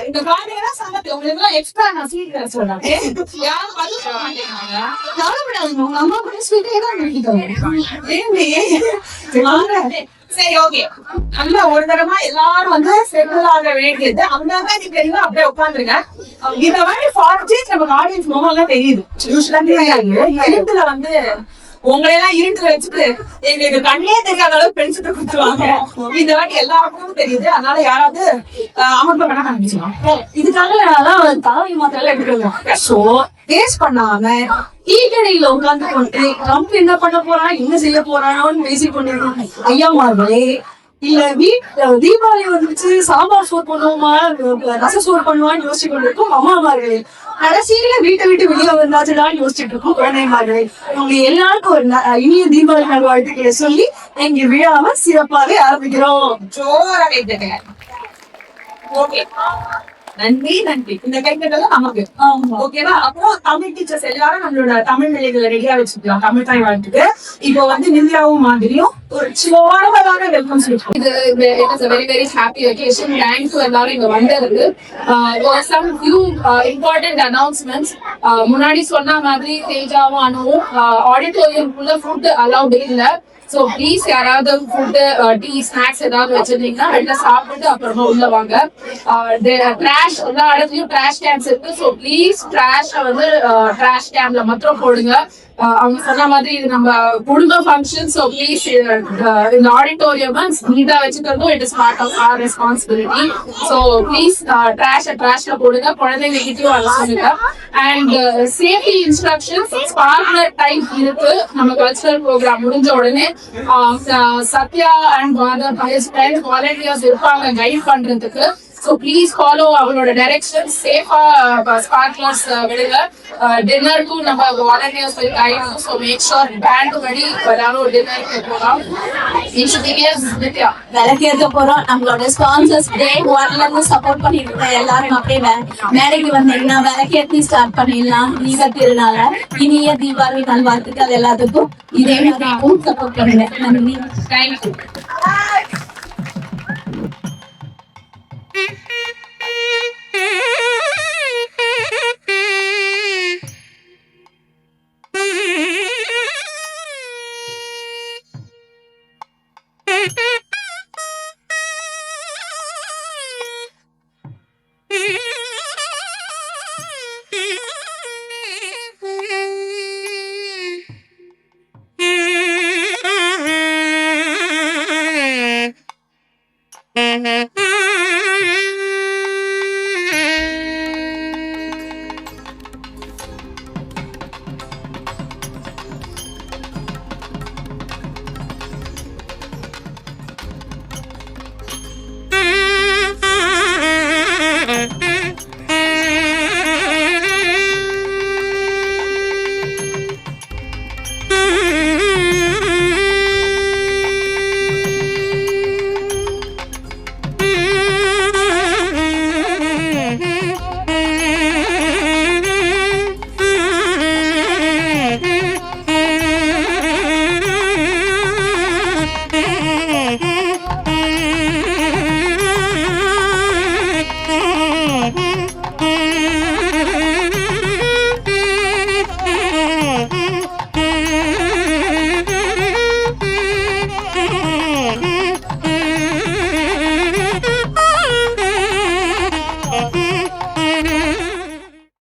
இந்த பாருங்க சமத்து உங்களுக்கு எக்ஸ்ட்ரா நான் ஸ்வீட் சொல்றேன். யாரும் பதில் சொல்ல மாட்டேங்கிறாங்க. உங்க அம்மா கூட ஸ்வீட்டே தான் சரி ஓகே. நல்லா ஒரு தடவை எல்லாரும் வந்து செட்டில் ஆக வேண்டியது அவங்க தெரியும். அப்படியே உட்காந்துருங்க. இந்த மாதிரி ஃபார்ச்சேஸ் நமக்கு ஆடியன்ஸ் மூலம் தெரியுது. எழுத்துல வந்து உங்களையெல்லாம் இருட்டுல வச்சுட்டு எங்களுக்கு கண்ணே தெரியாத அளவுக்கு பென்சிட்டு கொடுத்துருவாங்க. இந்த வாட்டி எல்லாருக்கும் தெரியுது. அதனால யாராவது அமர்த்த வேணா ஆரம்பிச்சுக்கலாம். இதுக்காக தலைவி மாத்திரம் எடுத்துக்கலாம். சோ டேஸ்ட் பண்ணாம டீ கடையில உட்கார்ந்து கொண்டு ட்ரம்ப் என்ன பண்ண போறான் என்ன செய்ய போறானோன்னு பேசி கொண்டிருக்கோம். ஐயாமார்களே இல்ல வீட்டுல தீபாவளி வந்துச்சு சாம்பார் சோறு பண்ணுவோமா ரச சோறு பண்ணுவான்னு யோசிச்சு கொண்டிருக்கும் அம்மாமார்களே. கடைசியில வீட்டை விட்டு வெளியே வந்தாச்சுடான்னு யோசிச்சுட்டு இருக்கோம் குழந்தைமார்களே. உங்க எல்லாருக்கும் ஒரு இனிய தீபாவளி நல்வாழ்த்துக்களை சொல்லி எங்க விழாவை சிறப்பாக ஆரம்பிக்கிறோம். நன்றி நன்றி. இந்த கைத்தட்டலும் நமக்கு ஓகேவா. அப்புறம் தமிழ் டீச்சர்ஸ் எல்லாரும் நம்மளோட தமிழ் நிலைகளை ரெடியா வச்சுக்கலாம். தமிழ் தாய் வாழ்த்துக்கு இப்போ வந்து நித்யாவும் மாதிரியும் ஒரு ஸ்லோவான வெல்கம் சொல்லிருக்கோம். இது it is a very very happy occasion. Thanks to எல்லாரும் இங்க வந்ததுக்கு. some few important announcements. முன்னாடி சொன்ன மாதிரி தேஜாவும் அனுவும் ஆடிட்டோரியம்குள்ள ஃபுட் அலௌட் இல்ல. சோ ப்ளீஸ் யாராவது ஃபுட் டீ ஸ்நாக்ஸ் ஏதாவது வச்சிருந்தீங்கன்னா வெளில சாப்பிட்டு அப்புறமா உள்ள வாங்க. ட்ராஷ் எல்லா இடத்துலயும் ட்ராஷ் கேன்ஸ் இருக்கு. சோ ப்ளீஸ் ட்ராஷ் வந்து ட்ராஷ் கேன்ல மாத்திரம் போடுங்க. அவங்க சொன்ன மாதிரி இது நம்ம குடும்ப ஃபங்க்ஷன். ஸோ ப்ளீஸ் இந்த ஆடிட்டோரியம் நீட்டா வச்சுக்கிறதும் it is part of our responsibility. So please ட்ராஷ்ல போடுங்க. குழந்தைங்க கிட்டயும் அதை சொல்லுங்க. And safety instructions sparkler time இருக்கு. நம்ம கல்ச்சரல் ப்ரோக்ராம் முடிஞ்ச உடனே சத்யா அண்ட் வாலண்டியர்ஸ் இருப்பாங்க கைட் பண்றதுக்கு. So please follow அவங்களோட டைரக்ஷன். சேஃபா ஸ்பார்க்லர்ஸ் விடுங்க. டின்னருக்கும் நம்ம volunteers கைடும். So make sure band ready எல்லாரும் டின்னருக்கு போகலாம். விளக்கேற்க போறோம். நம்மளோட ஸ்பான்சர்ஸ் டே ஒன்ல இருந்து சப்போர்ட் பண்ணிட்டு இருக்க எல்லாரும் அப்படியே மேடைக்கு வந்தீங்கன்னா விளக்கேற்றி ஸ்டார்ட் பண்ணிடலாம். நீங்க திருநாள இனிய தீபாவளி நல்வாழ்த்துக்கள் எல்லாத்துக்கும். இதே மாதிரி சப்போர்ட் பண்ணுங்க. நன்றி. தேங்க்யூ. Mm-hmm.